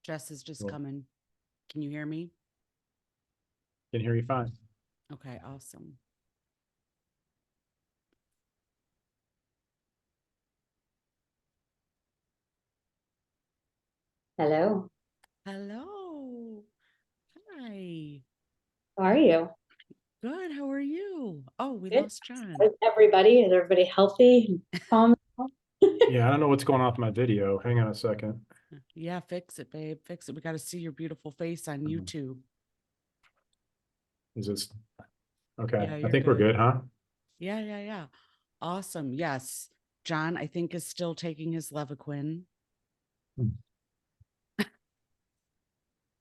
Jess is just Cool. coming. Can you hear me? Can hear you fine. Okay, awesome. Hello. Hello. Hi. How are you? Good. How are you? Oh, we Good. lost John. How's everybody? Is everybody healthy and calm? Yeah, I don't know what's going on with my video. Hang on a second. Yeah, fix it, babe. Fix it. We got to see your beautiful face on YouTube. Is this okay? Yeah, I you're think we're good. good, huh? Yeah. Awesome. Yes. John, I think, is still taking his Levaquin.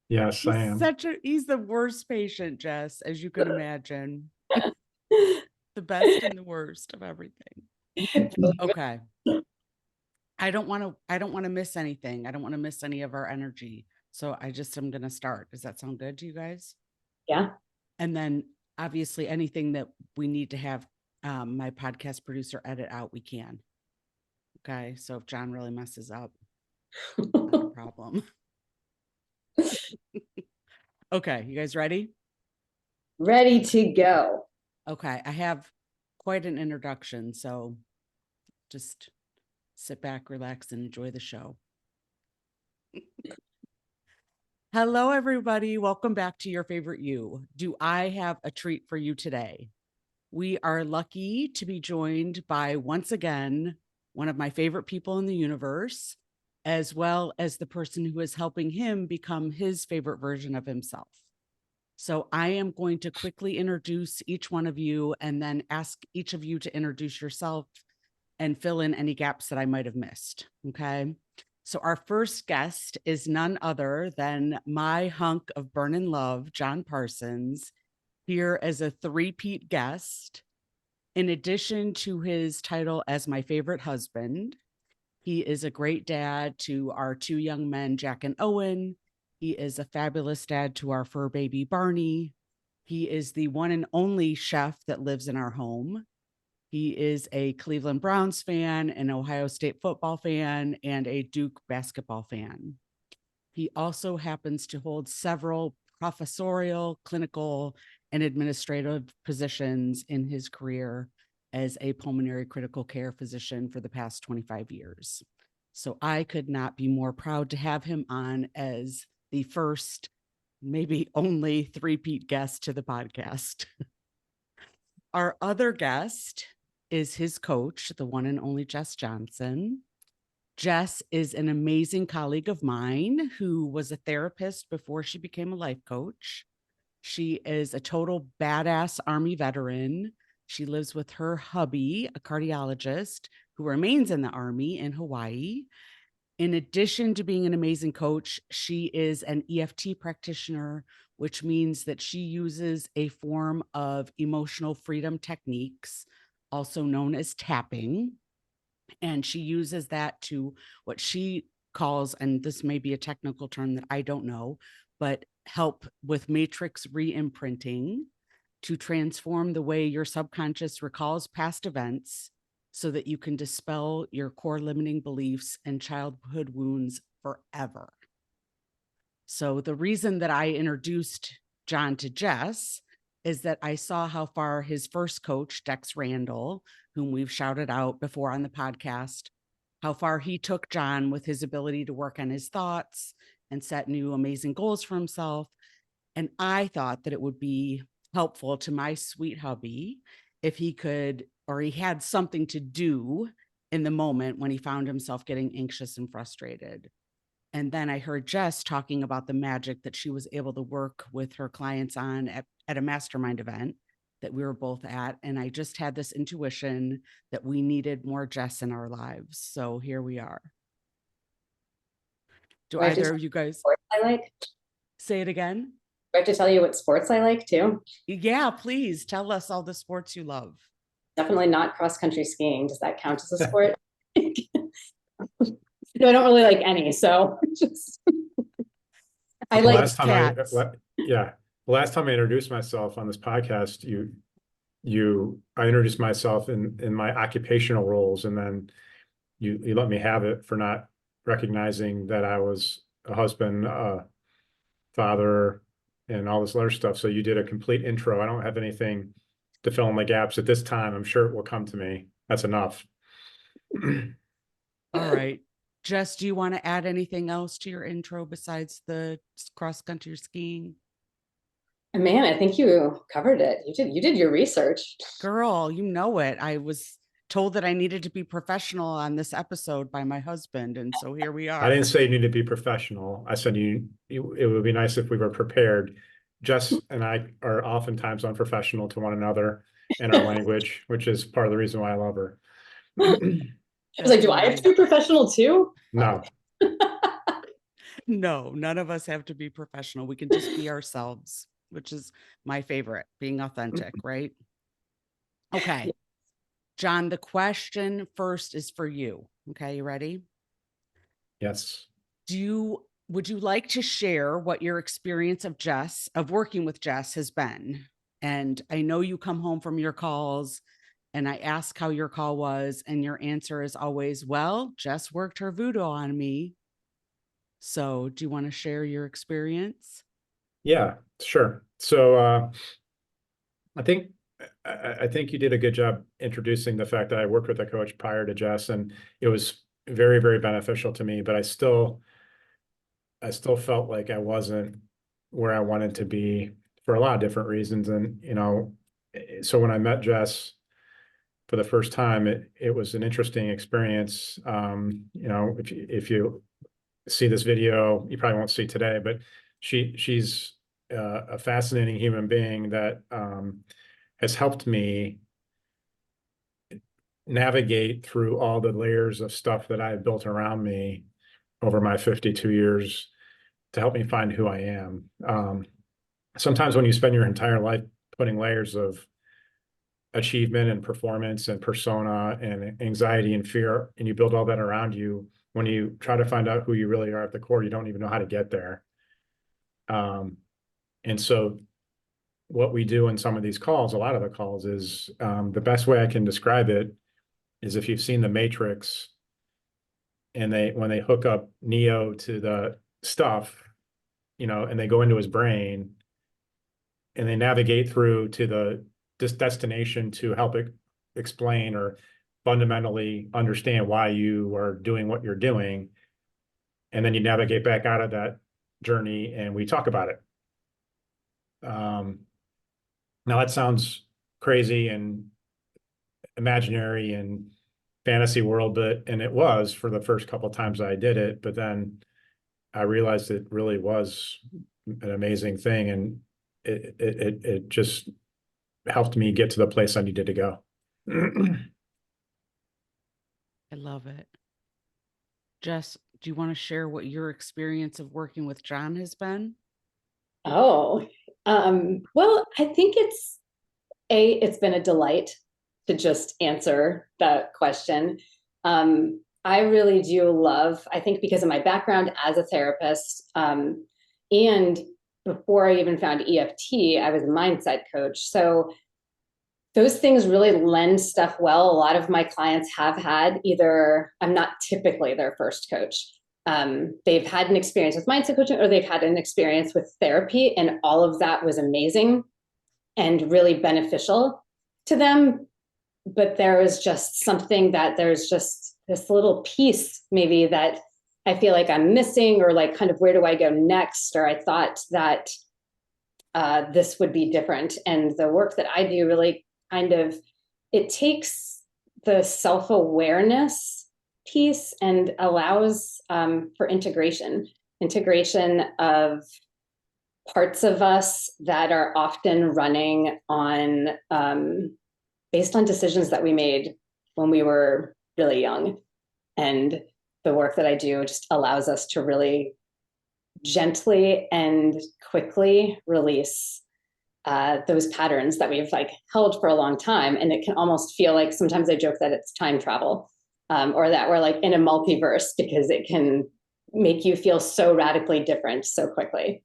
Yes, I am. He's the worst patient, Jess, as you can imagine. The best and the worst of everything. Okay. I don't want to miss anything. I don't want to miss any of our energy. So I just am going to start. Does that sound good to you guys? Yeah. And then obviously anything that we need to have my podcast producer edit out, we can. Okay. So if John really messes up, not a problem. Okay. You guys ready? Ready to go. Okay. I have quite an introduction. So just sit back, relax, and enjoy the show. Hello, everybody. Welcome back to Your Favorite You. Do I have a treat for you today? We are lucky to be joined by, once again, one of my favorite people in the universe, as well as the person who is helping him become his favorite version of himself. So I am going to quickly introduce each one of you and then ask each of you to introduce yourself and fill in any gaps that I might have missed. Okay. So our first guest is none other than my hunk of burnin' love, John Parsons, here as a three-peat guest. In addition to his title as my favorite husband, he is a great dad to our two young men, Jack and Owen. He is a fabulous dad to our fur baby, Barney. He is the one and only chef that lives in our home. He is a Cleveland Browns fan, an Ohio State football fan, and a Duke basketball fan. He also happens to hold several professorial, clinical, and administrative positions in his career as a pulmonary critical care physician for the past 25 years. So I could not be more proud to have him on as the first, maybe only three-peat guest to the podcast. Our other guest is his coach, the one and only Jess Johnson. Jess is an amazing colleague of mine who was a therapist before she became a life coach. She is a total badass Army veteran. She lives with her hubby, a cardiologist who remains in the Army in Hawaii. In addition to being an amazing coach, she is an EFT practitioner, which means that she uses a form of emotional freedom techniques, also known as tapping. And she uses that to what she calls, and this may be a technical term that I don't know, but help with matrix re-imprinting to transform the way your subconscious recalls past events so that you can dispel your core limiting beliefs and childhood wounds forever. So the reason that I introduced John to Jess is that I saw how far his first coach, Dex Randall, whom we've shouted out before on the podcast, how far he took John with his ability to work on his thoughts and set new amazing goals for himself. And I thought that it would be helpful to my sweet hubby if he could, or he had something to do in the moment when he found himself getting anxious and frustrated. And then I heard Jess talking about the magic that she was able to work with her clients on at a mastermind event that we were both at. And I just had this intuition that we needed more Jess in our lives. So here we are. Do Do I have to either tell of you you what guys sports I like? say it again? Do I have to tell you what sports I like too? Yeah, please tell us all the sports you love. Definitely not cross country skiing. Does that count as a sport? No, I don't really like any. So just I The like last time Cats. yeah, the last time I introduced myself on this podcast, I introduced myself in my occupational roles, and then you let me have it for not recognizing that I was a husband, father, and all this other stuff. So you did a complete intro. I don't have anything to fill in the gaps at this time. I'm sure it will come to me. That's enough. All right. Jess, do you want to add anything else to your intro besides the cross country skiing? Man, I think you covered it. You did your research. Girl, you know it. I was told that I needed to be professional on this episode by my husband, and so here we I are. didn't say you need to be professional. I said it would be nice if we were prepared. Jess and I are oftentimes unprofessional to one another in our language, which is part of the reason why I love her. I was like, do I have to be professional too? No. No, none of us have to be professional. We can just be ourselves, which is my favorite, being authentic, right? Okay. John, the question first is for you. Okay, you ready? Yes. Would you like to share what your experience of working with Jess has been? And I know you come home from your calls and I ask how your call was, and your answer is always, well, Jess worked her voodoo on me. So do you want to share your experience? Yeah, sure. So I think I think you did a good job introducing the fact that I worked with a coach prior to Jess, and it was very, very beneficial to me, but I still felt like I wasn't where I wanted to be for a lot of different reasons. And, so when I met Jess for the first time, it was an interesting experience. If you see this video, you probably won't see today, but she's a fascinating human being that has helped me navigate through all the layers of stuff that I've built around me over my 52 years to help me find who I am. Sometimes when you spend your entire life putting layers of achievement and performance and persona and anxiety and fear, and you build all that around you, when you try to find out who you really are at the core, you don't even know how to get there. And so what we do in some of these calls, a lot of the calls, is the best way I can describe it is if you've seen The Matrix, and when they hook up Neo to the stuff, and they go into his brain and they navigate through to this destination to help explain or fundamentally understand why you are doing what you're doing. And then you navigate back out of that journey and we talk about it. Now that sounds crazy and imaginary and fantasy world, and it was for the first couple of times I did it, but then I realized it really was an amazing thing, and it just helped me get to the place I needed to go. I love it. Jess, do you want to share what your experience of working with John has been? Oh, well, I think it's been a delight to just answer that question. I really do love, I think because of my background as a therapist, and before I even found EFT, I was a mindset coach. So those things really lend stuff well. A lot of my clients have had I'm not typically their first coach. They've had an experience with mindset coaching or they've had an experience with therapy, and all of that was amazing and really beneficial to them. But there is just something that there's just this little piece maybe that I feel like I'm missing, or like kind of where do I go next? Or I thought that this would be different. And the work that I do really it takes the self-awareness piece and allows for integration of parts of us that are often running on based on decisions that we made when we were really young. And the work that I do just allows us to really gently and quickly release those patterns that we've held for a long time. And it can almost feel like, sometimes I joke that it's time travel, or that we're in a multiverse, because it can make you feel so radically different so quickly.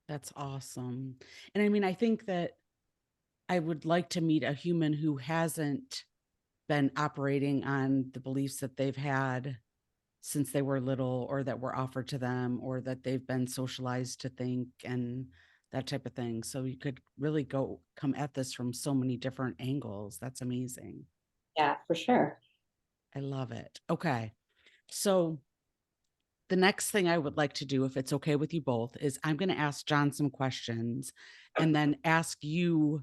That's awesome. And I mean, I think that I would like to meet a human who hasn't been operating on the beliefs that they've had since they were little, or that were offered to them, or that they've been socialized to think, and that type of thing. So you could really come at this from so many different angles. That's amazing. Yeah, for sure. I love it. Okay. So the next thing I would like to do, if it's okay with you both, is I'm going to ask John some questions and then ask you,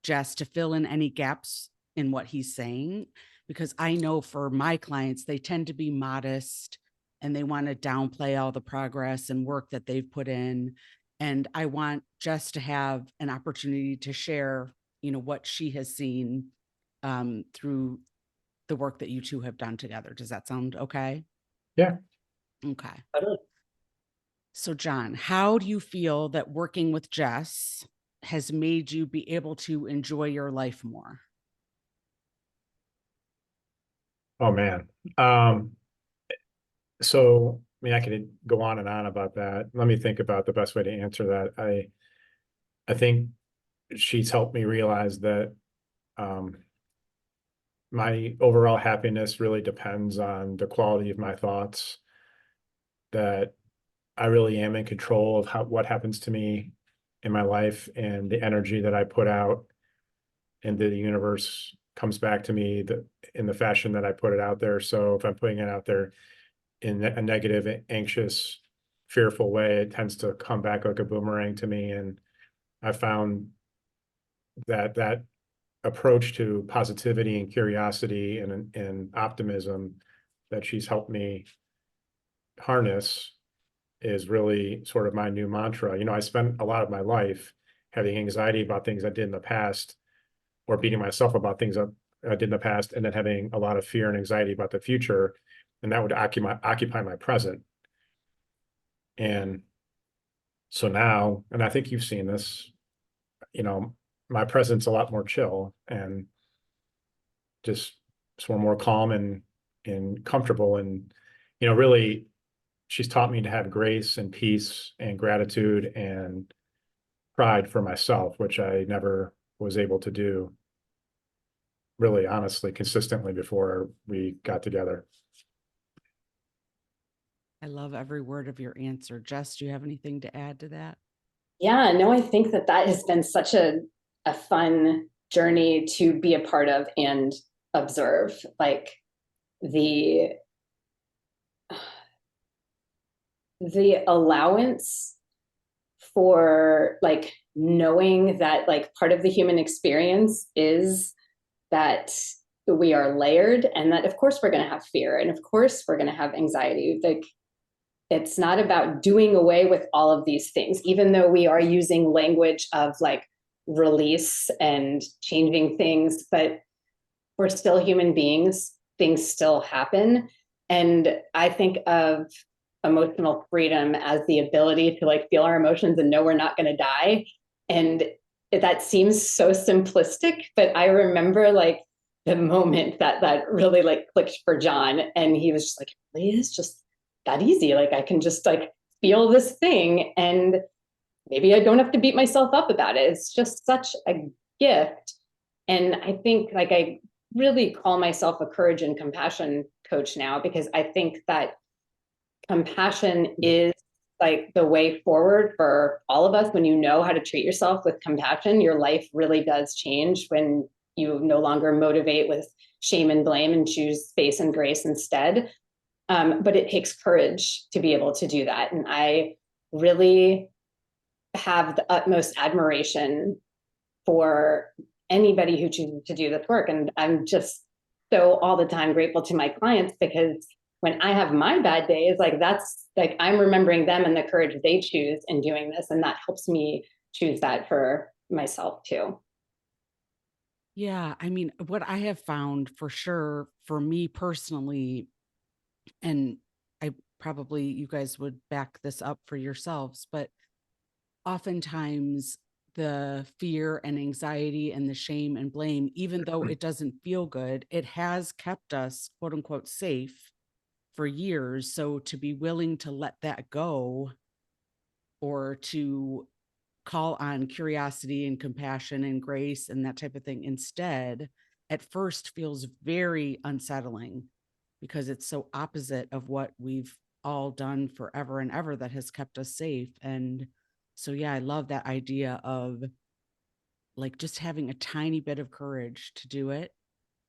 Jess, to fill in any gaps in what he's saying. Because I know for my clients, they tend to be modest and they want to downplay all the progress and work that they've put in. And I want Jess to have an opportunity to share, what she has seen through the work that you two have done together. Does that sound okay? Yeah. Okay. Totally. So, John, how do you feel that working with Jess has made you be able to enjoy your life more? Oh man. Um, so I mean, I could go on and on about that. Let me think about the best way to answer that. I think she's helped me realize that um, my overall happiness really depends on the quality of my thoughts, that I really am in control of what happens to me in my life, and the energy that I put out into the universe comes back to me in the fashion that I put it out there. So if I'm putting it out there in a negative, anxious, fearful way, it tends to come back like a boomerang to me. And I found that approach to positivity and curiosity and optimism that she's helped me harness is really sort of my new mantra. I spent a lot of my life having anxiety about things I did in the past, or beating myself about things I did in the past, and then having a lot of fear and anxiety about the future. And that would occupy my present. And so now, and I think you've seen this, you know, my present's a lot more chill and just sort of more calm and comfortable. And, really she's taught me to have grace and peace and gratitude and pride for myself, which I never was able to do really honestly consistently before we got together. I love every word of your answer. Jess, do you have anything to add to that? Yeah, no, I think that has been such a fun journey to be a part of and observe. Like the the allowance for like knowing that like part of the human experience is that we are layered, and that of course we're going to have fear, and of course we're going to have anxiety. Like it's not about doing away with all of these things, even though we are using language of like release and changing things, but we're still human beings. Things still happen. And I think of emotional freedom as the ability to like feel our emotions and know we're not going to die. And that seems so simplistic, but I remember like the moment that really like clicked for John, and he was just like, it really is just that easy. Like I can just like feel this thing, and maybe I don't have to beat myself up about it. It's just such a gift. And I think like I really call myself a courage and compassion coach now, because I think that compassion is like the way forward for all of us. When you know how to treat yourself with compassion, your life really does change when you no longer motivate with shame and blame and choose space and grace instead. But it takes courage to be able to do that. And I really have the utmost admiration for anybody who chooses to do this work. And I'm just so all the time grateful to my clients, because when I have my bad days, like that's like I'm remembering them and the courage they choose in doing this. And that helps me choose that for myself too. Yeah. I mean, what I have found for sure for me personally, and I probably you guys would back this up for yourselves, but oftentimes the fear and anxiety and the shame and blame, even though it doesn't feel good, it has kept us quote unquote safe for years. So to be willing to let that go, or to call on curiosity and compassion and grace and that type of thing instead, at first feels very unsettling. because it's so opposite of what we've all done forever and ever that has kept us safe. And so, yeah, I love that idea of like just having a tiny bit of courage to do it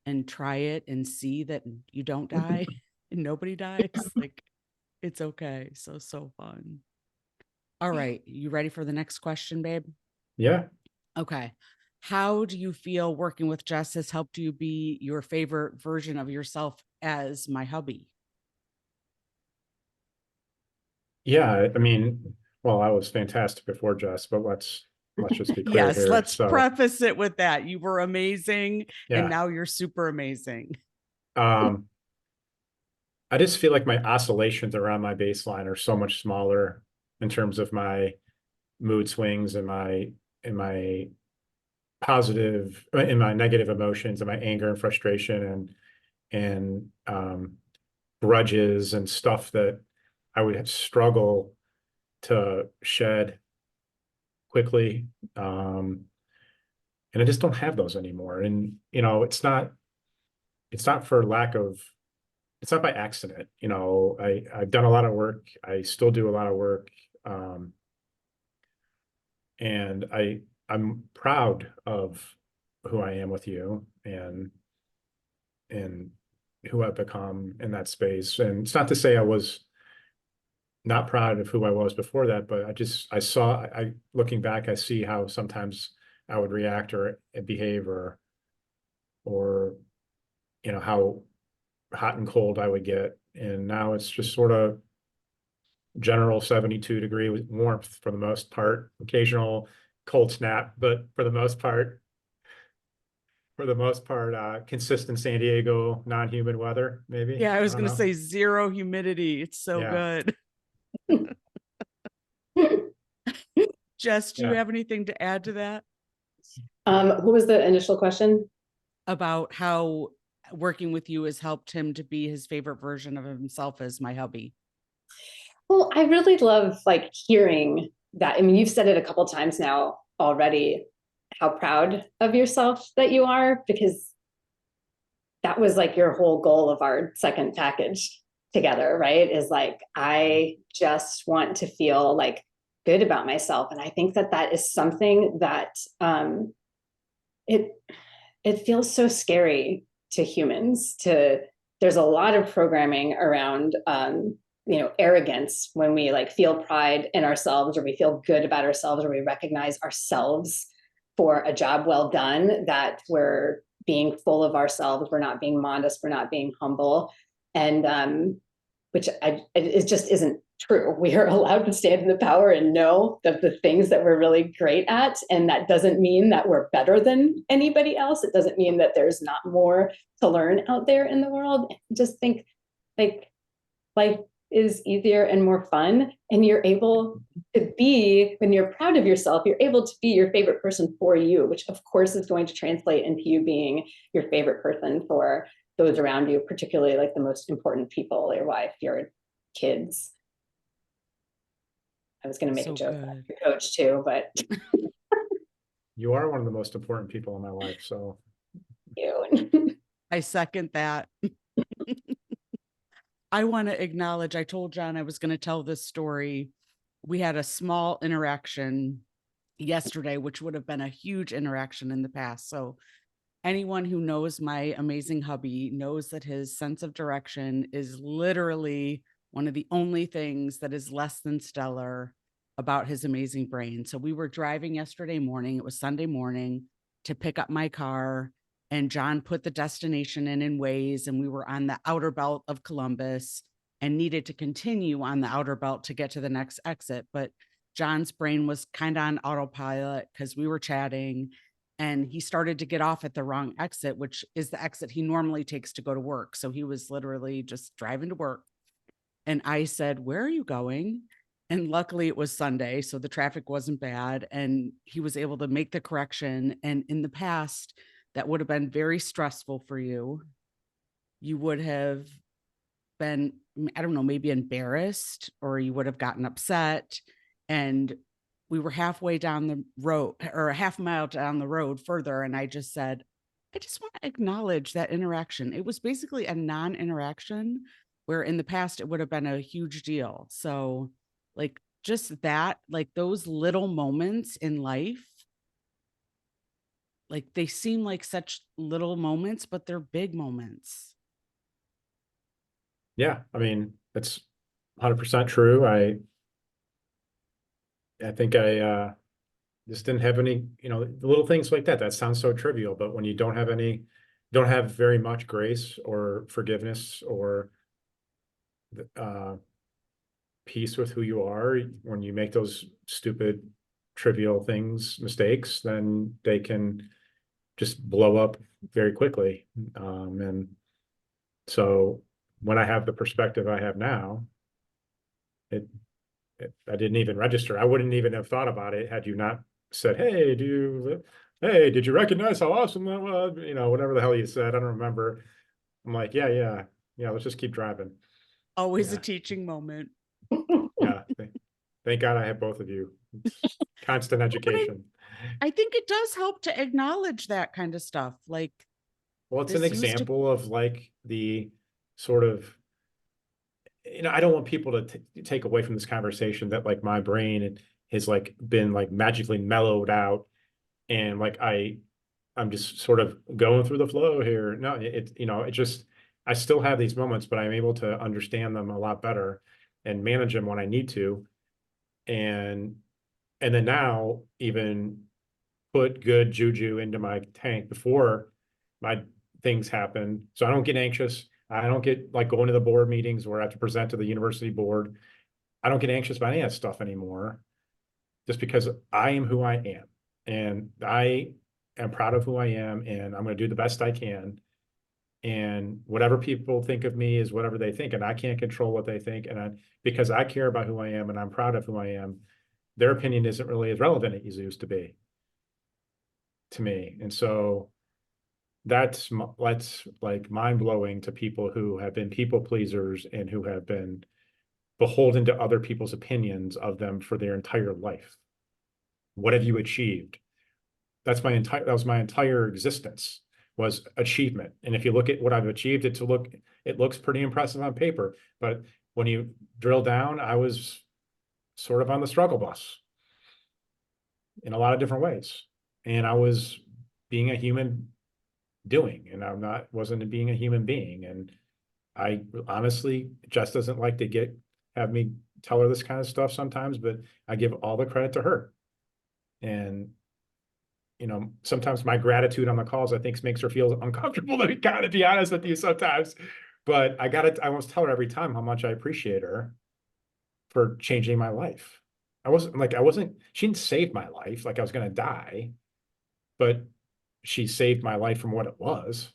and try it and see that you don't die and nobody dies. Like it's okay. So, so fun. All right. You ready for the next question, babe? Yeah. Okay. How do you feel working with Jess has helped you be your favorite version of yourself as my hubby? Yeah. I mean, well, I was fantastic before Jess, but let's just be clear Yes, here. let's So preface it with that. You were amazing and yeah. now you're super amazing. Um, I just feel like my oscillations around my baseline are so much smaller in terms of my mood swings and my positive and my negative emotions and my anger and frustration and grudges and stuff that I would struggle to shed quickly. And I just don't have those anymore. And it's not for lack of, it's not by accident. I've done a lot of work. I still do a lot of work. Um, and I'm proud of who I am with you and who I've become in that space. And it's not to say I was not proud of who I was before that, but I saw, looking back, I see how sometimes I would react or behave or, how hot and cold I would get. And now it's just sort of general 72-degree warmth for the most part, occasional cold snap, but for the most part, consistent San Diego non-humid weather, maybe. Yeah, I I was don't going to know. say zero humidity. It's so Yeah. good. Jess, do you Yeah. have anything to add to that What was the initial question? about how working with you has helped him to be his favorite version of himself as my hubby? Well, I really love like hearing that. I mean, you've said it a couple times now already, how proud of yourself that you are, because that was like your whole goal of our second package together, right? Is like, I just want to feel like good about myself. And I think that that is something that it it feels so scary to humans to there's a lot of programming around arrogance when we like feel pride in ourselves or we feel good about ourselves or we recognize ourselves for a job well done, that we're being full of ourselves, we're not being modest, we're not being humble. And it just isn't true. We are allowed to stand in the power and know that the things that we're really great at, and that doesn't mean that we're better than anybody else. It doesn't mean that there's not more to learn out there in the world. Just think like life is easier and more fun, and you're able to be, when you're proud of yourself, you're able to be your favorite person for you, which of course is going to translate into you being your favorite person for those around you, particularly like the most important people, your wife, your kids. I was going to make a So joke about good. your coach too, but You are one of the most important people in my life. So you. I second that. I want to acknowledge, I told John I was going to tell this story. We had a small interaction yesterday, which would have been a huge interaction in the past. So anyone who knows my amazing hubby knows that his sense of direction is literally one of the only things that is less than stellar about his amazing brain. So we were driving yesterday morning, it was Sunday morning, to pick up my car, and John put the destination in Waze, and we were on the outer belt of Columbus and needed to continue on the outer belt to get to the next exit. But John's brain was kind of on autopilot because we were chatting, and he started to get off at the wrong exit, which is the exit he normally takes to go to work. So he was literally just driving to work. And I said, "Where are you going?" And luckily it was Sunday, so the traffic wasn't bad. And he was able to make the correction. And in the past, that would have been very stressful for you. You would have been, I don't know, maybe embarrassed, or you would have gotten upset. And we were halfway down the road, or a half mile down the road further. And I just said, I just want to acknowledge that interaction. It was basically a non-interaction where in the past it would have been a huge deal. So like just that, like those little moments in life, like they seem like such little moments, but they're big moments. Yeah, I mean, that's 100% true. I think I just didn't have any, little things like that. That sounds so trivial, but when you don't have very much grace or forgiveness or uh peace with who you are, when you make those stupid, trivial mistakes, then they can just blow up very quickly. And so when I have the perspective I have now, it, I didn't even register. I wouldn't even have thought about it had you not said, hey, did you recognize how awesome that was? Whatever the hell you said, I don't remember. I'm like, yeah, let's just keep driving. Always a Yeah, teaching moment. yeah. Thank God I have both of you. It's constant But education. I think it does help to acknowledge that kind of stuff. Like Well, it's an this used to, example of like the sort of, I don't want people to take away from this conversation that like my brain has like been like magically mellowed out and like I'm just sort of going through the flow here. No, it just, I still have these moments, but I'm able to understand them a lot better and manage them when I need to. And then now even put good juju into my tank before my things happen. So I don't get anxious. I don't get like going to the board meetings where I have to present to the university board. I don't get anxious about any of that stuff anymore, just because I am who I am. And I am proud of who I am, and I'm going to do the best I can. And whatever people think of me is whatever they think, and I can't control what they think. Because I care about who I am and I'm proud of who I am, their opinion isn't really as relevant as it used to be to me. And so that's like mind-blowing to people who have been people pleasers and who have been beholden to other people's opinions of them for their entire life. What have you achieved? That was my entire existence, was achievement. And if you look at what I've achieved, it looks pretty impressive on paper. But when you drill down, I was sort of on the struggle bus in a lot of different ways. And I was being a human doing, and wasn't being a human being. And I honestly, Jess doesn't like to have me tell her this kind of stuff sometimes, but I give all the credit to her. And sometimes my gratitude on the calls, I think, makes her feel uncomfortable, to be honest with you sometimes. But I almost tell her every time how much I appreciate her for changing my life. She didn't save my life like I was going to die, but she saved my life from what it was.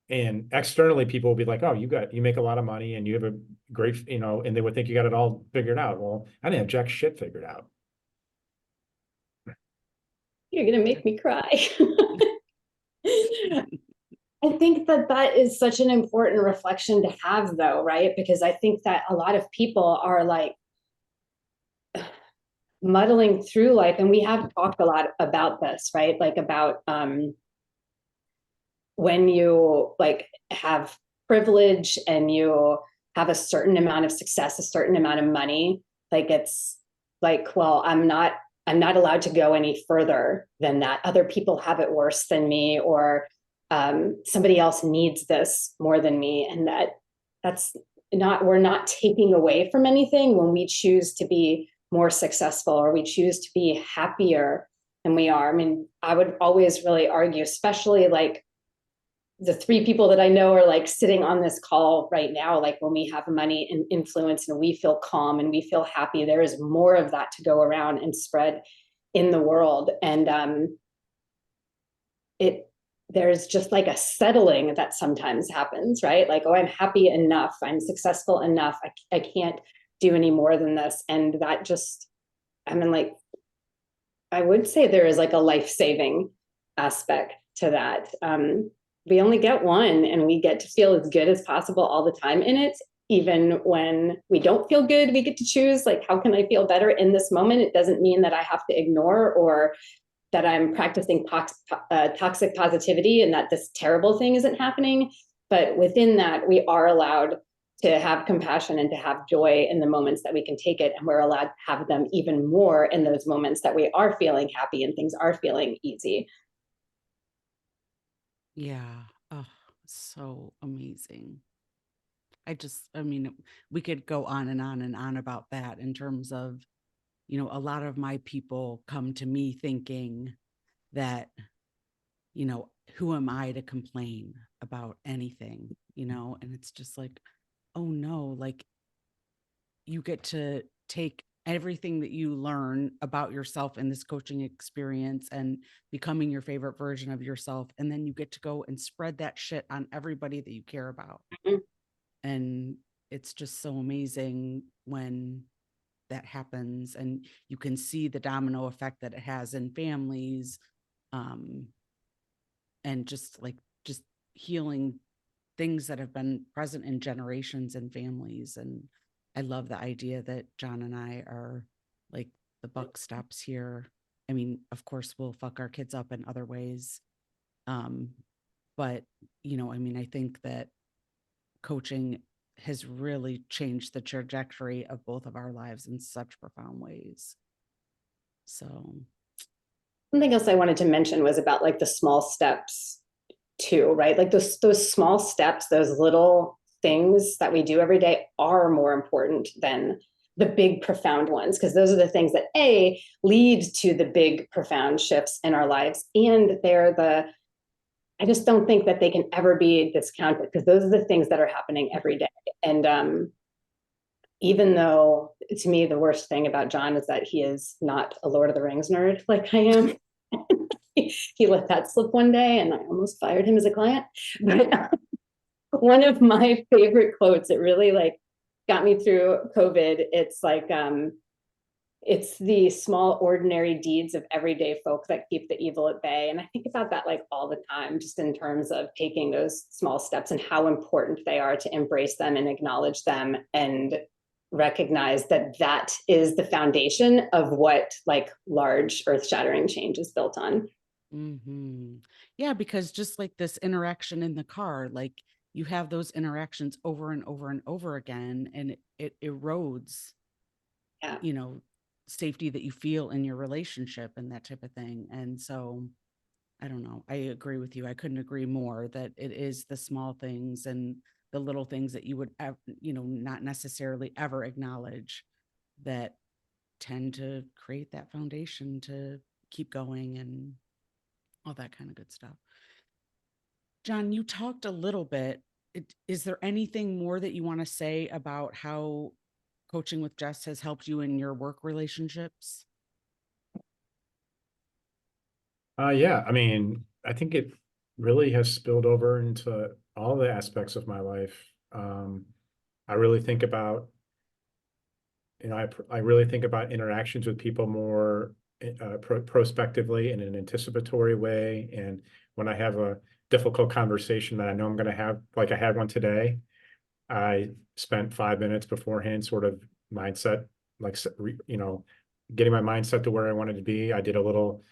And externally, people will be like, oh, you make a lot of money and you have a great, and they would think you got it all figured out. Well, I didn't have jack shit figured out. You're gonna make me cry. I think that is such an important reflection to have, though, right? Because I think that a lot of people are like muddling through life, and we have talked a lot about this, right? Like about when you like have privilege and you have a certain amount of success, a certain amount of money, like it's like, well, I'm not allowed to go any further than that. Other people have it worse than me, or somebody else needs this more than me. And we're not taking away from anything when we choose to be more successful, or we choose to be happier than we are. I mean, I would always really argue, especially like the three people that I know are like sitting on this call right now, like when we have money and influence and we feel calm and we feel happy, there is more of that to go around and spread in the world. And there's just like a settling that sometimes happens, right? Like, oh, I'm happy enough, I'm successful enough, I can't do any more than this. And that just, I mean, like, I would say there is like a life-saving aspect to that. We only get one, and we get to feel as good as possible all the time in it. Even when we don't feel good, we get to choose, like, how can I feel better in this moment? It doesn't mean that I have to ignore or that I'm practicing toxic positivity and that this terrible thing isn't happening. But within that, we are allowed to have compassion and to have joy in the moments that we can take it. And we're allowed to have them even more in those moments that we are feeling happy and things are feeling easy. Yeah. Oh, so amazing. I mean, we could go on and on and on about that in terms of, a lot of my people come to me thinking that, who am I to complain about anything, and it's just like, oh no, like you get to take everything that you learn about yourself in this coaching experience and becoming your favorite version of yourself. And then you get to go and spread that shit on everybody that you care about. Mhm. And it's just so amazing when that happens and you can see the domino effect that it has in families, um, and just healing things that have been present in generations and families. And I love the idea that John and I are like, the buck stops here. I mean, of course we'll fuck our kids up in other ways. Um, but I mean, I think that coaching has really changed the trajectory of both of our lives in such profound ways. So, Something else I wanted to mention was about like the small steps too, right? Like those small steps, those little things that we do every day are more important than the big profound ones, because those are the things that lead to the big profound shifts in our lives. And I just don't think that they can ever be discounted, because those are the things that are happening every day. And even though to me, the worst thing about John is that he is not a Lord of the Rings nerd like I am. He let that slip one day and I almost fired him as a client. But one of my favorite quotes, it really like got me through COVID. It's like, it's the small ordinary deeds of everyday folk that keep the evil at bay. And I think about that like all the time, just in terms of taking those small steps and how important they are to embrace them and acknowledge them and recognize that that is the foundation of what like large earth-shattering change is built on. yeah, because just like this interaction in the car, like you have those interactions over and over and over again, and it erodes, Yeah. safety that you feel in your relationship and that type of thing. And so I don't know. I agree with you. I couldn't agree more that it is the small things and the little things that you would, not necessarily ever acknowledge, that tend to create that foundation to keep going and all that kind of good stuff. John, you talked a little bit. Is there anything more that you want to say about how coaching with Jess has helped you in your work relationships? Yeah, I mean, I think it really has spilled over into all the aspects of my life. I really think about, I really think about interactions with people more prospectively in an anticipatory way. And when I have a difficult conversation that I know I'm going to have, like I had one today, I spent 5 minutes beforehand, sort of mindset, like, getting my mindset to where I wanted to be. I did a little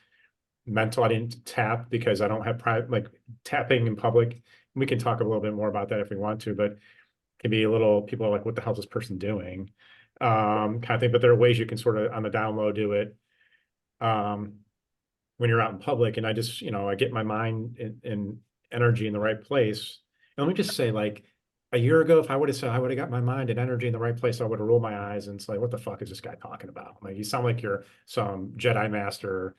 mental. I didn't tap because I don't have private, like tapping in public. We can talk a little bit more about that if we want to, but it can be a little, people are like, what the hell is this person doing? Kind of thing. But there are ways you can sort of on the down low do it when you're out in public. And I just, I get my mind and energy in the right place. And let me just say, like, a year ago, if I would have said I would have got my mind and energy in the right place, I would have rolled my eyes and it's like, what the fuck is this guy talking about? Like, you sound like you're some Jedi master.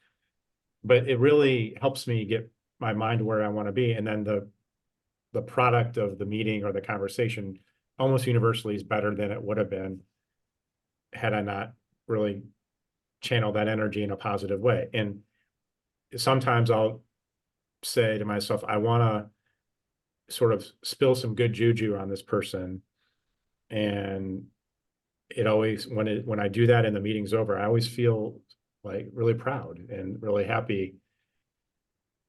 But it really helps me get my mind where I want to be. And then the product of the meeting or the conversation almost universally is better than it would have been had I not really channeled that energy in a positive way. And sometimes I'll say to myself, I want to sort of spill some good juju on this person. And it always, when I do that and the meeting's over, I always feel like really proud and really happy.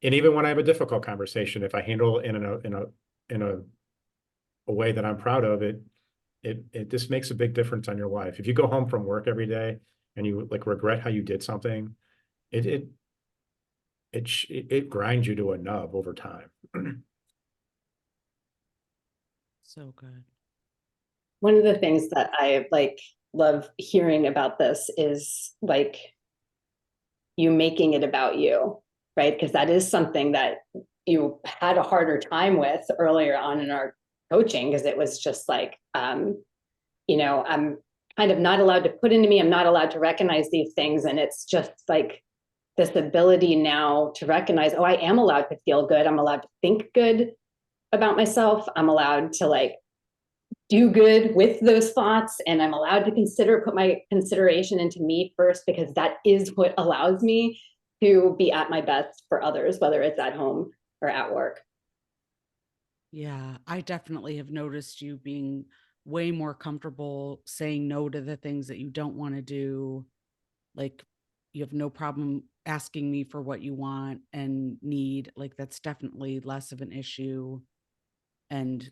And even when I have a difficult conversation, if I handle it in a way that I'm proud of, it just makes a big difference on your life. If you go home from work every day and you like regret how you did something, it it grinds you to a nub over time. So good. One of the things that I like love hearing about this is like you making it about you, right? Because that is something that you had a harder time with earlier on in our coaching, because it was just like, you know, I'm kind of not allowed to put into me, I'm not allowed to recognize these things. And it's just like this ability now to recognize, oh, I am allowed to feel good. I'm allowed to think good about myself. I'm allowed to like do good with those thoughts, and I'm allowed to put my consideration into me first, because that is what allows me to be at my best for others, whether it's at home or at work. Yeah, I definitely have noticed you being way more comfortable saying no to the things that you don't want to do. Like, you have no problem asking me for what you want and need. Like, that's definitely less of an issue. And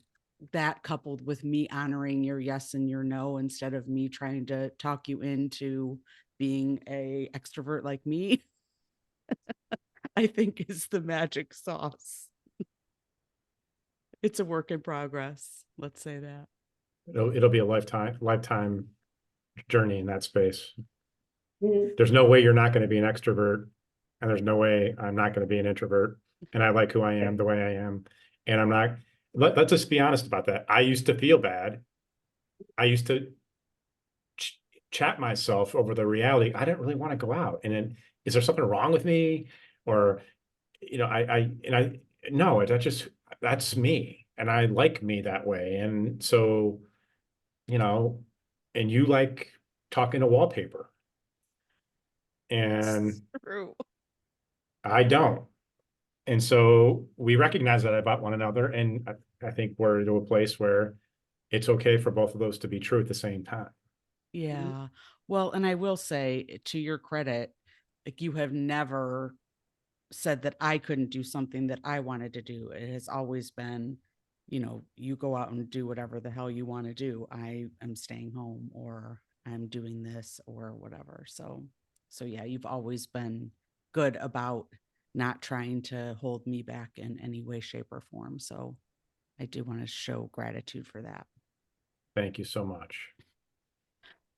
that, coupled with me honoring your yes and your no instead of me trying to talk you into being a extrovert like me, I think is the magic sauce. It's a work in progress. Let's say that. It'll be a lifetime journey in that space. Mhm. There's no way you're not going to be an extrovert, and there's no way I'm not going to be an introvert. And I like who I am the way I am. And I'm not, let's just be honest about that. I used to feel bad. I used to chat myself over the reality. I didn't really want to go out. And then, is there something wrong with me? Or, you know, no, that's me. And I like me that way. And so, you know, and you like talking to wallpaper. And True. I don't. And so we recognize that about one another. And I think we're to a place where it's okay for both of those to be true at the same time. Yeah. Well, and I will say, to your credit, like, you have never said that I couldn't do something that I wanted to do. It has always been, you go out and do whatever the hell you want to do. I am staying home, or I'm doing this or whatever. So yeah, you've always been good about not trying to hold me back in any way, shape, or form. So I do want to show gratitude for that. Thank you so much.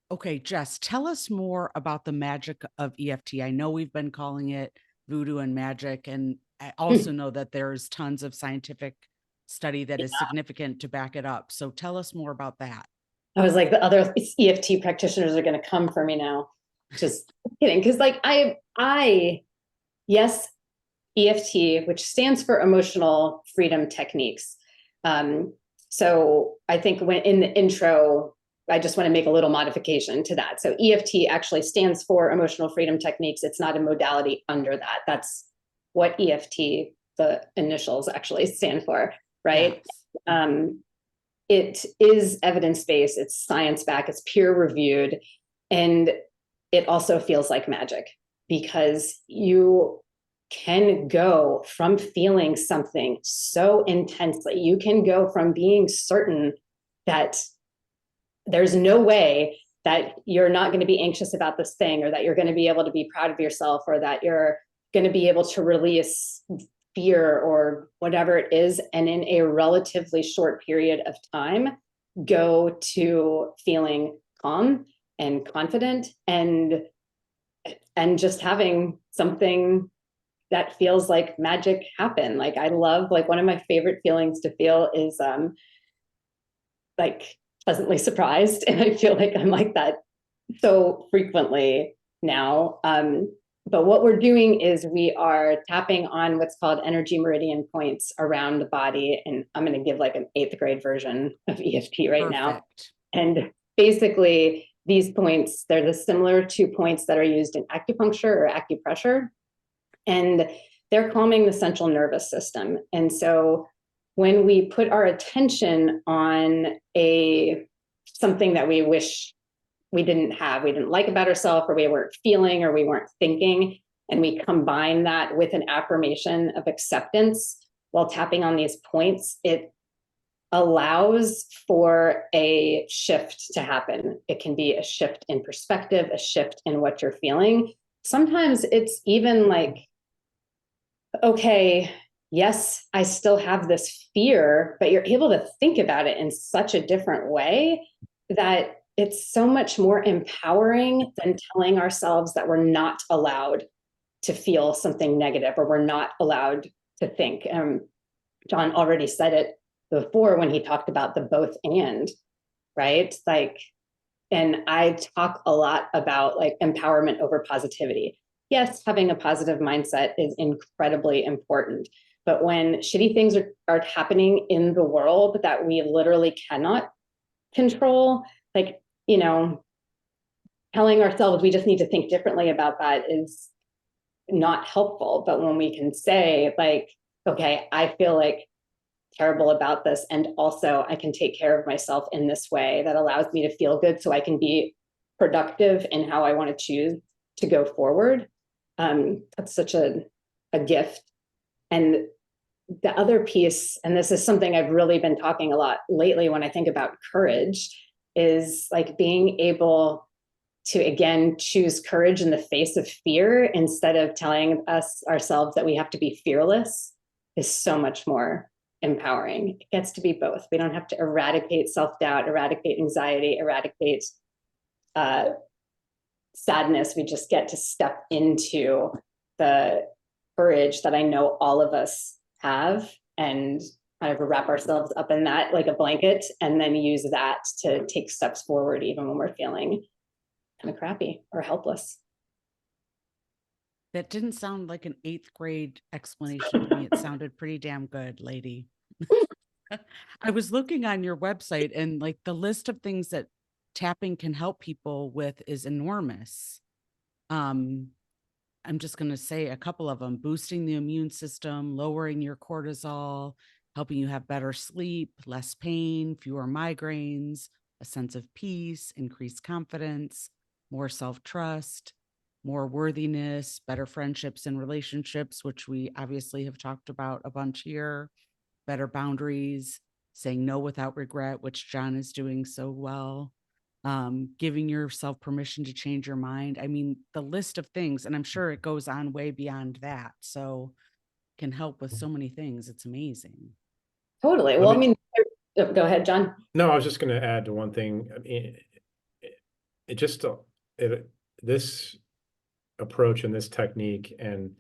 Okay, Jess, tell us more about the magic of EFT. I know we've been calling it voodoo and magic, and I also know that there's tons of scientific study that is significant to back it up. So tell us more about that. I was like, the other EFT practitioners are going to come for me now. Just kidding. Cause like yes, EFT, which stands for emotional freedom techniques. So I think when in the intro, I just want to make a little modification to that. So EFT actually stands for emotional freedom techniques. It's not a modality under that. That's what EFT, the initials actually stand for, right? Yes. It is evidence-based, it's science-backed, it's peer-reviewed, and it also feels like magic, because you can go from feeling something so intensely, you can go from being certain that there's no way that you're not going to be anxious about this thing, or that you're going to be able to be proud of yourself, or that you're going to be able to release fear or whatever it is, and in a relatively short period of time go to feeling calm and confident, and just having something that feels like magic happen. Like, I love, like, one of my favorite feelings to feel is like pleasantly surprised, and I feel like I'm like that so frequently now. But what we're doing is we are tapping on what's called energy meridian points around the body. And I'm going to give like an 8th grade version of EFT right now. Perfect. And basically, these points, they're the similar to points that are used in acupuncture or acupressure. And they're calming the central nervous system. And so when we put our attention on something that we wish we didn't like about ourselves, or we weren't feeling, or we weren't thinking, and we combine that with an affirmation of acceptance while tapping on these points, it allows for a shift to happen. It can be a shift in perspective, a shift in what you're feeling. Sometimes it's even like okay, yes, I still have this fear, but you're able to think about it in such a different way that it's so much more empowering than telling ourselves that we're not allowed to feel something negative or we're not allowed to think. John already said it before when he talked about the both and, right? Like, and I talk a lot about like empowerment over positivity. Yes, having a positive mindset is incredibly important. But when shitty things are happening in the world that we literally cannot control, like, you know, telling ourselves we just need to think differently about that is not helpful. But when we can say, like, okay, I feel like terrible about this, and also I can take care of myself in this way that allows me to feel good so I can be productive in how I want to choose to go forward. That's such a gift. And the other piece, and this is something I've really been talking a lot lately when I think about courage, is like being able to again choose courage in the face of fear instead of telling ourselves that we have to be fearless is so much more empowering. It gets to be both. We don't have to eradicate self-doubt, eradicate anxiety, eradicate sadness. We just get to step into the courage that I know all of us have and kind of wrap ourselves up in that like a blanket and then use that to take steps forward even when we're feeling kind of crappy or helpless. That didn't sound like an 8th grade explanation to me. It sounded pretty damn good, lady. I was looking on your website and like the list of things that tapping can help people with is enormous. I'm just going to say a couple of them: boosting the immune system, lowering your cortisol, helping you have better sleep, less pain, fewer migraines, a sense of peace, increased confidence, more self-trust, more worthiness, better friendships and relationships, which we obviously have talked about a bunch here, better boundaries, saying no without regret, which John is doing so well, giving yourself permission to change your mind. I mean, the list of things, and I'm sure it goes on way beyond that. So can help with so many things. It's amazing. Totally. Well, I mean, go ahead, John. No, I was just going to add to one thing. I mean, it just this approach and this technique, and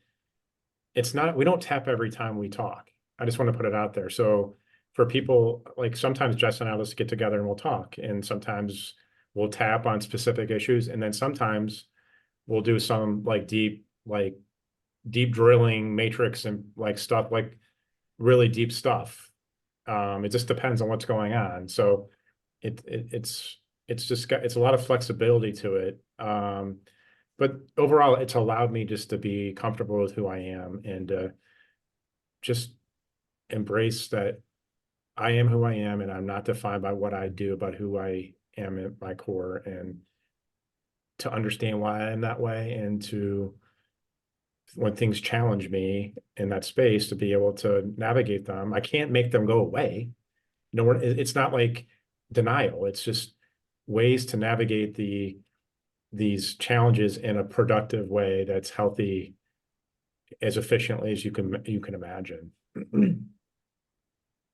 it's not, we don't tap every time we talk. I just want to put it out there. So for people, like sometimes Jess and I just get together and we'll talk, and sometimes we'll tap on specific issues, and then sometimes we'll do some like deep drilling matrix and like stuff, like really deep stuff. It just depends on what's going on. So it's just got, it's a lot of flexibility to it. But overall, it's allowed me just to be comfortable with who I am and just embrace that I am who I am, and I'm not defined by what I do, about who I am at my core, and to understand why I am that way, and to, when things challenge me in that space, to be able to navigate them. I can't make them go away. You know, it's not like denial. It's just ways to navigate these challenges in a productive way that's healthy, as efficiently as you can imagine.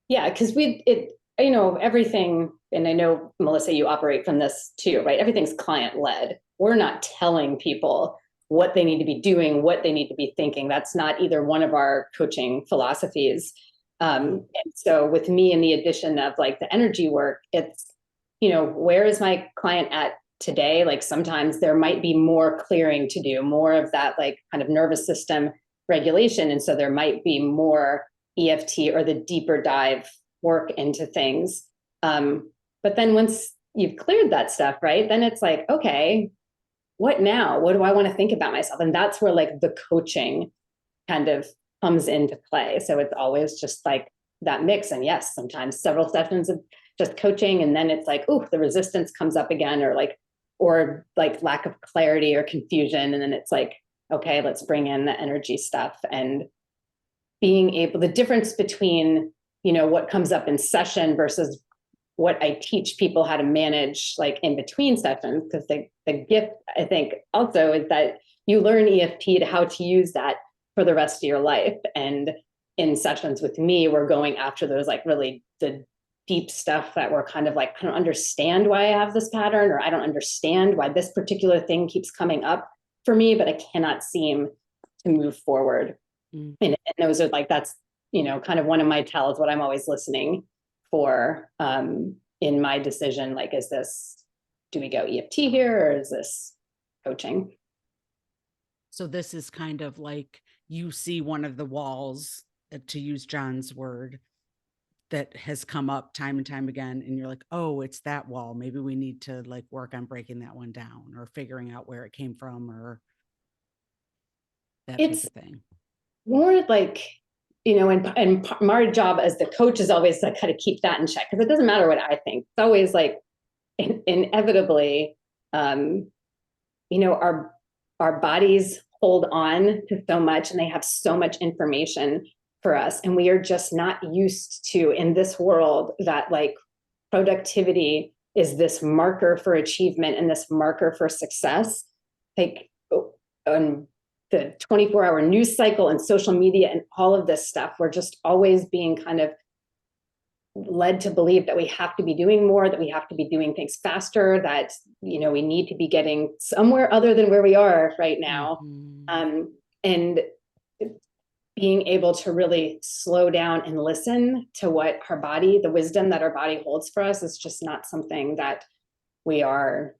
Yeah, because you know, everything, and I know, Melissa, you operate from this too, right? Everything's client led. We're not telling people what they need to be doing, what they need to be thinking. That's not either one of our coaching philosophies. And so with me and the addition of like the energy work, it's, you know, where is my client at today? Like sometimes there might be more clearing to do, more of that like kind of nervous system regulation. And so there might be more EFT or the deeper dive work into things. But then once you've cleared that stuff, right, then it's like, okay, what now? What do I want to think about myself? And that's where like the coaching kind of comes into play. So it's always just like that mix. And yes, sometimes several sessions of just coaching, and then it's like, oh, the resistance comes up again, or like lack of clarity or confusion. And then it's like, okay, let's bring in the energy stuff. And being able, the difference between, you know, what comes up in session versus what I teach people how to manage like in between sessions, because the gift, I think, also is that you learn EFT to how to use that for the rest of your life. And in sessions with me, we're going after those like really the deep stuff that we're kind of like, I don't understand why I have this pattern, or I don't understand why this particular thing keeps coming up for me, but I cannot seem to move forward. And those are like, that's, you know, kind of one of my tells, what I'm always listening for in my decision. Like, is this, do we go EFT here, or is this coaching? So this is kind of like you see one of the walls, to use John's word, that has come up time and time again, and you're like, oh, it's that wall. Maybe we need to like work on breaking that one down, or figuring out where it came from, or that type of thing. More like, you know, and my job as the coach is always to kind of keep that in check, because it doesn't matter what I think. It's always like inevitably, you know, our bodies hold on to so much, and they have so much information for us, and we are just not used to, in this world, that like productivity is this marker for achievement and this marker for success. Like the 24-hour news cycle and social media and all of this stuff, we're just always being kind of led to believe that we have to be doing more, that we have to be doing things faster, that, you know, we need to be getting somewhere other than where we are right now. And being able to really slow down and listen to what our body, the wisdom that our body holds for us, is just not something that we are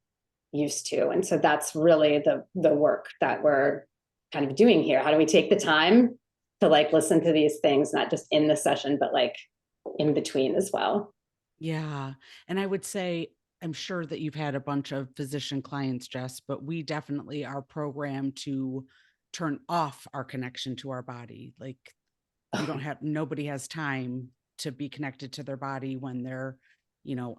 used to. And so that's really the work that we're kind of doing here. How do we take the time to like listen to these things, not just in the session, but like in between as well? Yeah. And I would say, I'm sure that you've had a bunch of physician clients, Jess, but we definitely are programmed to turn off our connection to our body. Like, you don't have, nobody has time to be connected to their body when they're, you know,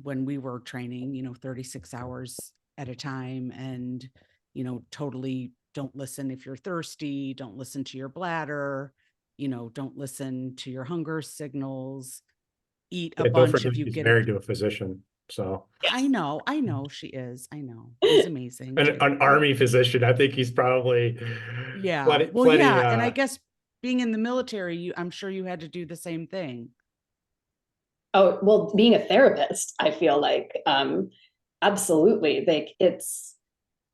when we were training, you know, 36 hours at a time, and, you know, totally don't listen if you're thirsty, don't listen to your bladder, you know, don't listen to your hunger signals, eat a Yeah, don't bunch forget if you she's get married to a physician. So I know she is. I know. He's amazing too. an army physician. I think he's probably Yeah. plenty, Well, plenty. yeah. And I guess being in the military, I'm sure you had to do the same thing. Oh, well, being a therapist, I feel like absolutely. Like it's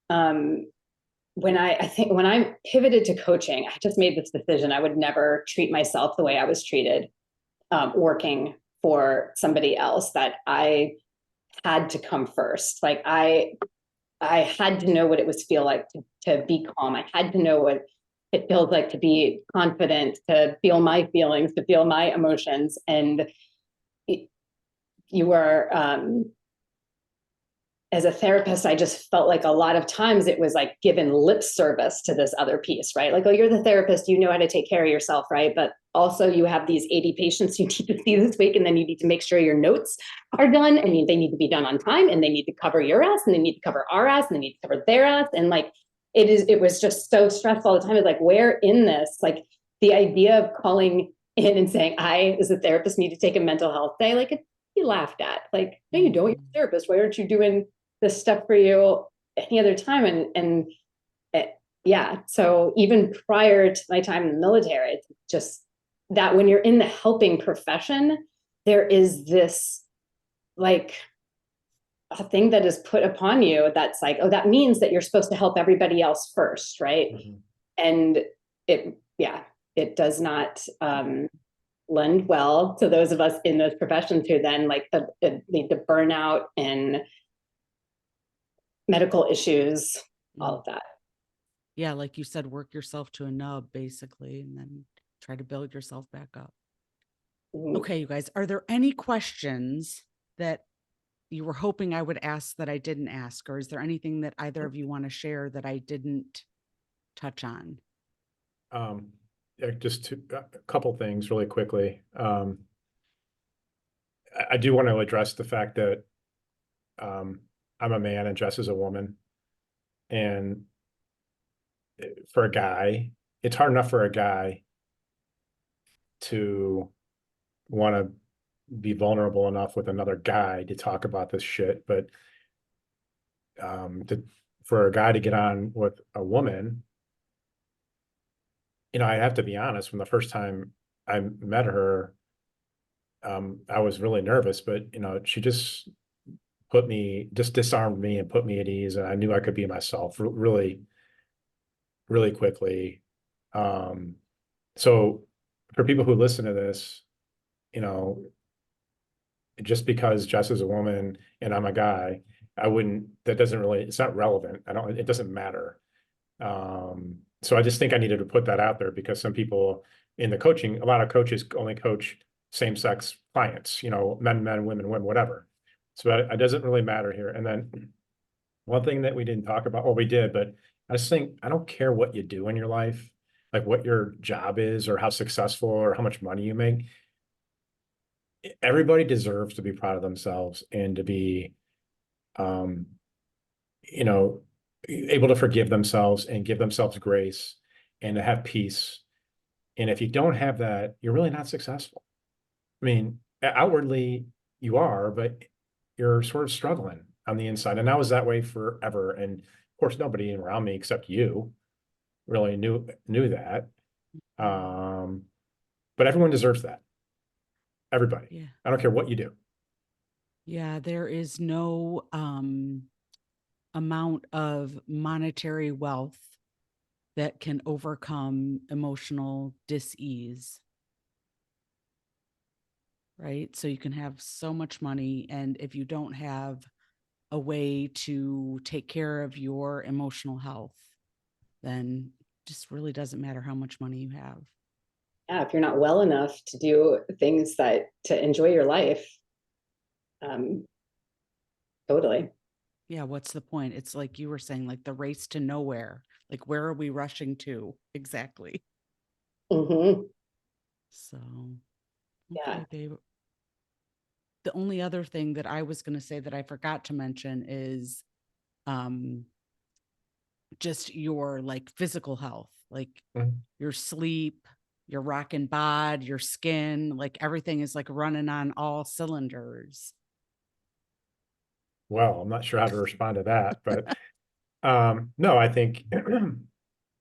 when I think when I pivoted to coaching, I just made this decision. I would never treat myself the way I was treated working for somebody else, that I had to come first. Like I had to know what it was feel like to be calm. I had to know what it feels like to be confident, to feel my feelings, to feel my emotions. And you were, as a therapist, I just felt like a lot of times it was like given lip service to this other piece, right? Like, oh, you're the therapist, you know how to take care of yourself, right? But also you have these 80 patients you need to see this week, and then you need to make sure your notes are done, and they need to be done on time, and they need to cover your ass, and they need to cover our ass, and they need to cover their ass. And like, it was just so stressful all the time. It's like, where in this, like the idea of calling in and saying, I, as a therapist, need to take a mental health day, like it's be laughed at. Like, no, you don't, you're a therapist. Why aren't you doing this stuff for you any other time? And yeah, so even prior to my time in the military, it's just that when you're in the helping profession, there is this like a thing that is put upon you that's like, oh, that means that you're supposed to help everybody else first, right? And it does not lend well to those of us in those professions who then like lead to burnout and medical issues, all of that. Yeah, like you said, work yourself to a nub basically, and then try to build yourself back up. Okay, you guys, are there any questions that you were hoping I would ask that I didn't ask, or is there anything that either of you want to share that I didn't touch on? Just a couple things really quickly. I do want to address the fact that I'm a man and Jess is a woman. And for a guy, it's hard enough for a guy to want to be vulnerable enough with another guy to talk about this shit. But for a guy to get on with a woman, I have to be honest, from the first time I met her, I was really nervous, but she just disarmed me and put me at ease. And I knew I could be myself really, really quickly. Um, so for people who listen to this, you know, just because Jess is a woman and I'm a guy, that doesn't really, it's not relevant. It doesn't matter. So I just think I needed to put that out there because some people in the coaching, a lot of coaches only coach same-sex clients, men, women, women, whatever. So it doesn't really matter here. And then one thing that we didn't talk about, well, we did, but I just think I don't care what you do in your life, like what your job is or how successful or how much money you make. Everybody deserves to be proud of themselves and to be, um, you know, able to forgive themselves and give themselves grace and to have peace. And if you don't have that, you're really not successful. I mean, outwardly you are, but you're sort of struggling on the inside. And I was that way forever. And of course, nobody around me except you really knew that. Um, but everyone deserves that. Everybody. Yeah. I don't care what you do. Yeah, there is no amount of monetary wealth that can overcome emotional dis-ease. Right? So you can have so much money, and if you don't have a way to take care of your emotional health, then just really doesn't matter how much money you have. Yeah, if you're not well enough to do things to enjoy your life, totally. Yeah, what's the point? It's like you were saying, like the race to nowhere. Like, where are we rushing to exactly? Mm-hmm. So, Yeah. okay, babe. The only other thing that I was going to say that I forgot to mention is um just your like physical health, like Mhm. your sleep, your rockin' bod, your skin, like everything is like running on all cylinders. Well, I'm not sure how to respond to that, but no, I think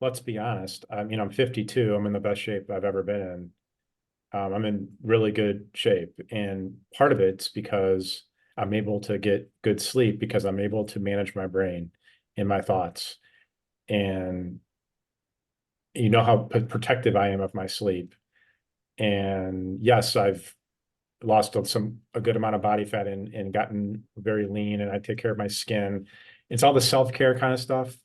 let's be honest. I'm 52. I'm in the best shape I've ever been in. I'm in really good shape. And part of it's because I'm able to get good sleep because I'm able to manage my brain and my thoughts. And you know how protective I am of my sleep. And yes, I've lost a good amount of body fat and gotten very lean, and I take care of my skin. It's all the self-care kind of stuff,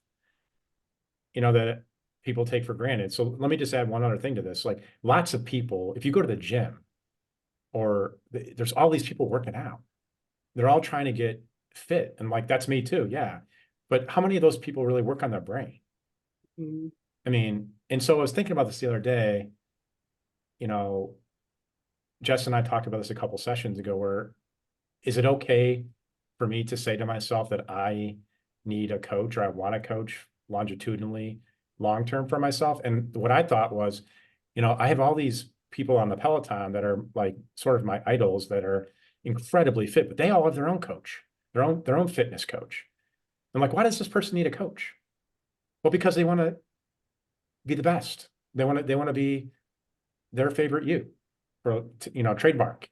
that people take for granted. So let me just add one other thing to this. Like lots of people, if you go to the gym or there's all these people working out, they're all trying to get fit. And like, that's me too. Yeah. But how many of those people really work on their brain? Mm-hmm. I mean, and so I was thinking about this the other day, you know, Jess and I talked about this a couple sessions ago, where is it okay for me to say to myself that I need a coach or I want a coach longitudinally, long term for myself? And what I thought was, I have all these people on the Peloton that are like sort of my idols that are incredibly fit, but they all have their own coach, their own fitness coach. I'm like, why does this person need a coach? Well, because they want to be the best. They want to be their favorite you, for trademark.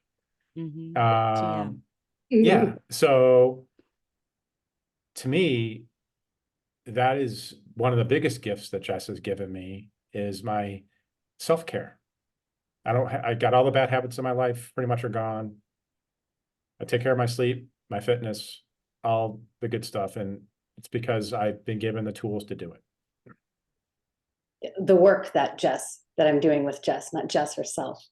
Mm-hmm. TM. Um, yeah. So to me, that is one of the biggest gifts that Jess has given me is my self-care. I got all the bad habits in my life pretty much are gone. I take care of my sleep, my fitness, all the good stuff. And it's because I've been given the tools to do it. The work that I'm doing with Jess, not Jess herself.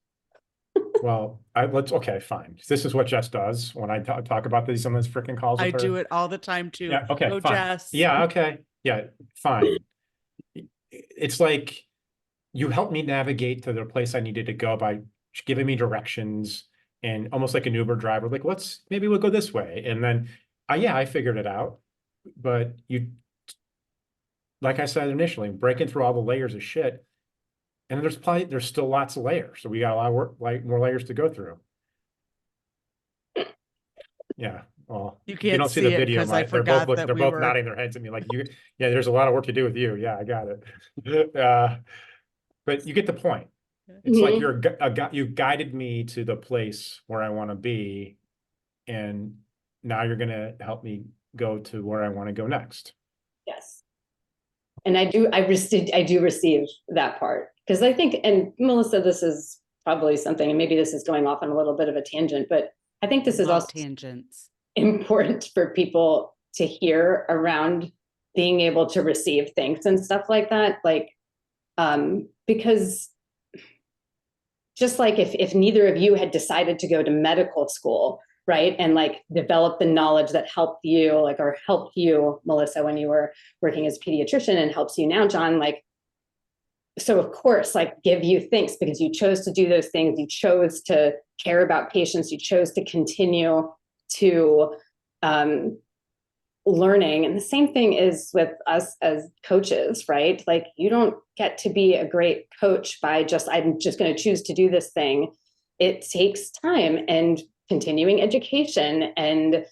Well, okay, fine. This is what Jess does when I talk about these on these freaking calls I with her. do it all the time too. Yeah, okay, Go, fine. Jess. Yeah, okay. Yeah, fine. It's like you helped me navigate to the place I needed to go by giving me directions and almost like an Uber driver, like, maybe we'll go this way. And then, I figured it out. But like I said initially, breaking through all the layers of shit. And then there's still lots of layers. So we got a lot of work, like more layers to go through. Yeah. Well, You if you can't don't see the see it video, because I they're both forgot that they're we both were. nodding their heads at me like yeah, there's a lot of work to do with you. Yeah, I got it. but you get the point. It's like Mhm. you guided me to the place where I want to be, and now you're going to help me go to where I want to go next. Yes. And I do receive that part, because I think, and Melissa, this is probably something, and maybe this is going off on a little bit of a tangent, but I think this is Love also tangents. important for people to hear around being able to receive things and stuff like that. Like, because just like if neither of you had decided to go to medical school, right, and like develop the knowledge that helped you, like, or helped you, Melissa, when you were working as a pediatrician, and helps you now, John, like, so of course, like, give you things because you chose to do those things, you chose to care about patients, you chose to continue to um, learning. And the same thing is with us as coaches, right? Like, you don't get to be a great coach by I'm just going to choose to do this thing. It takes time and continuing education and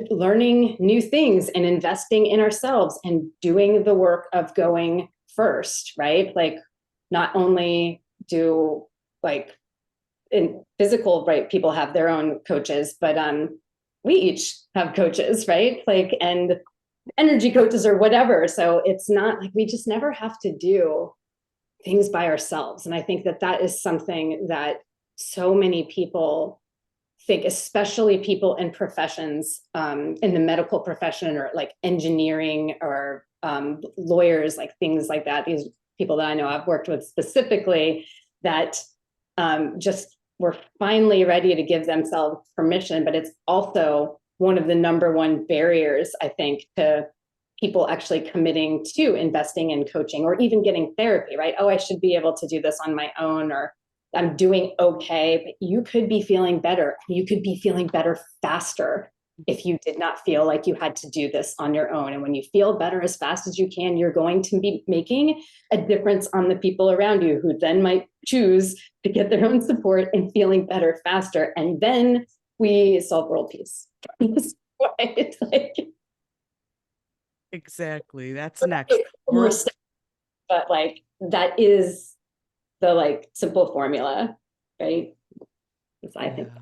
learning new things and investing in ourselves and doing the work of going first, right? Like, not only do, like, in physical, right, people have their own coaches, but we each have coaches, right? Like, and energy coaches or whatever. So it's not like we just never have to do things by ourselves. And I think that that is something that so many people think, especially people in professions, in the medical profession, or like engineering, or lawyers, like things like that. These people that I know I've worked with specifically, that just were finally ready to give themselves permission. But it's also one of the number one barriers, I think, to people actually committing to investing in coaching or even getting therapy, right? Oh, I should be able to do this on my own, or I'm doing okay. But you could be feeling better. You could be feeling better faster if you did not feel like you had to do this on your own. And when you feel better as fast as you can, you're going to be making a difference on the people around you, who then might choose to get their own support and feeling better faster. And then we solve world peace. Right? Like, Exactly. That's next. more stuff, but like, that is the, like, simple formula, right? I think. Yeah.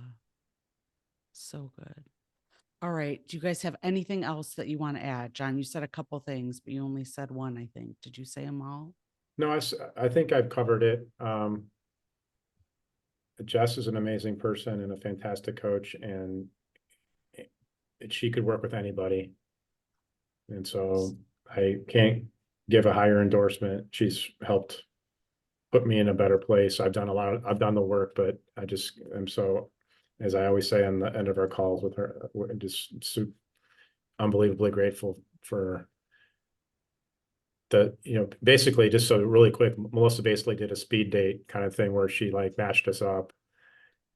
So good. All right. Do you guys have anything else that you want to add? John, you said a couple things, but you only said one, I think. Did you say them all? No, I think I've covered it. Jess is an amazing person and a fantastic coach, and she could work with anybody. And so I can't give a higher endorsement. She's helped put me in a better place. I've done the work, but I just am so, as I always say on the end of our calls with her, we're just unbelievably grateful for basically, just so really quick, Melissa basically did a speed date kind of thing where she like matched us up,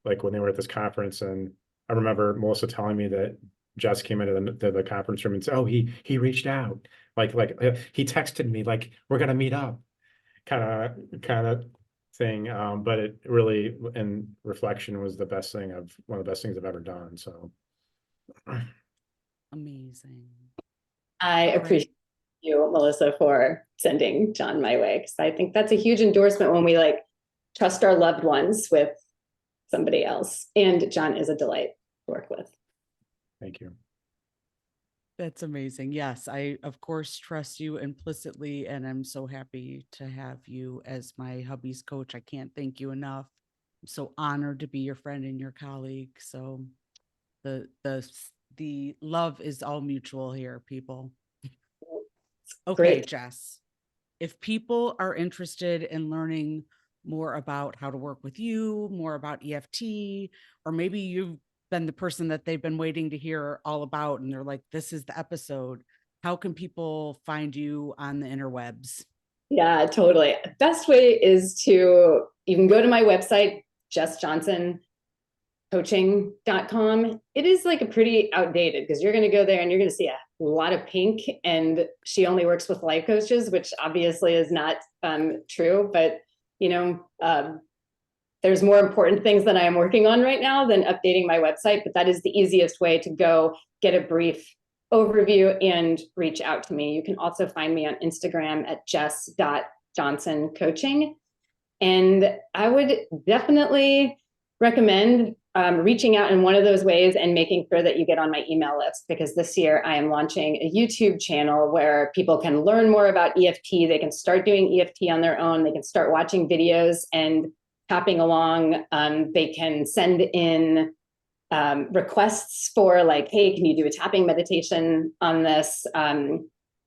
like when they were at this conference. And I remember Melissa telling me that Jess came into the conference room and said, "Oh, he reached out, like he texted me, like we're gonna meet up," kind of thing. But it really, in reflection, was one of the best things I've ever done. So Amazing. I All right. appreciate you, Melissa, for sending John my way, because I think that's a huge endorsement when we, like, trust our loved ones with somebody else. And John is a delight to work with. thank you. That's amazing. Yes, I, of course, trust you implicitly, and I'm so happy to have you as my hubby's coach. I can't thank you enough. I'm so honored to be your friend and your colleague. So the love is all mutual here, people. Okay, Great. Jess, if people are interested in learning more about how to work with you, more about EFT, or maybe you've been the person that they've been waiting to hear all about, and they're like, this is the episode, how can people find you on the interwebs? Yeah, totally. Best way is you can go to my website, jessjohnsoncoaching.com. It is like a pretty outdated, because you're going to go there and you're going to see a lot of pink, and she only works with life coaches, which obviously is not true. But, there's more important things that I am working on right now than updating my website. But that is the easiest way to go get a brief overview and reach out to me. You can also find me on Instagram at Johnson Coaching. And I would definitely recommend reaching out in one of those ways and making sure that you get on my email list, because this year I am launching a YouTube channel where people can learn more about EFT. They can start doing EFT on their own. They can start watching videos and tapping along. They can send in requests for like, hey, can you do a tapping meditation on this?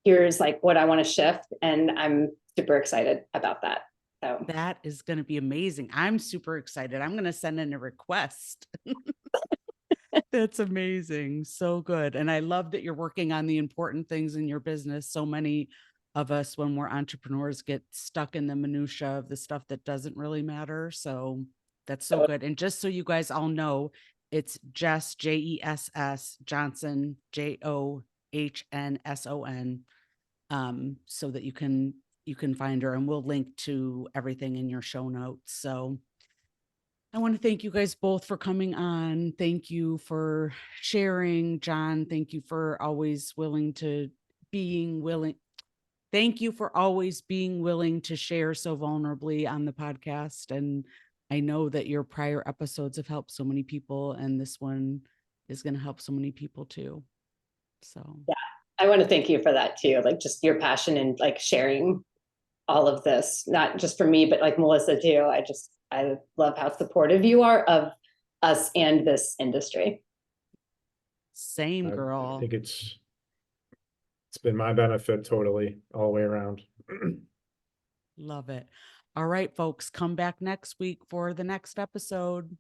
Here's like what I want to shift. And I'm super excited about that. So That is going to be amazing. I'm super excited. I'm going to send in a request. That's amazing. So good. And I love that you're working on the important things in your business. So many of us, when we're entrepreneurs, get stuck in the minutia of the stuff that doesn't really matter. So that's so good. And just so you guys all know, it's Jess, Jess Johnson, Johnsson, so that you can find her, and we'll link to everything in your show notes. So I want to thank you guys both for coming on. Thank you for sharing. John, thank you for always being willing. Thank you for always being willing to share so vulnerably on the podcast. And I know that your prior episodes have helped so many people, and this one is going to help so many people too. So yeah, I want to thank you for that too. Like just your passion and like sharing all of this, not just for me, but like Melissa too. I love how supportive you are of us and this industry. same, I girl. think it's been my benefit totally all the way around. Love it. All right, folks, come back next week for the next episode.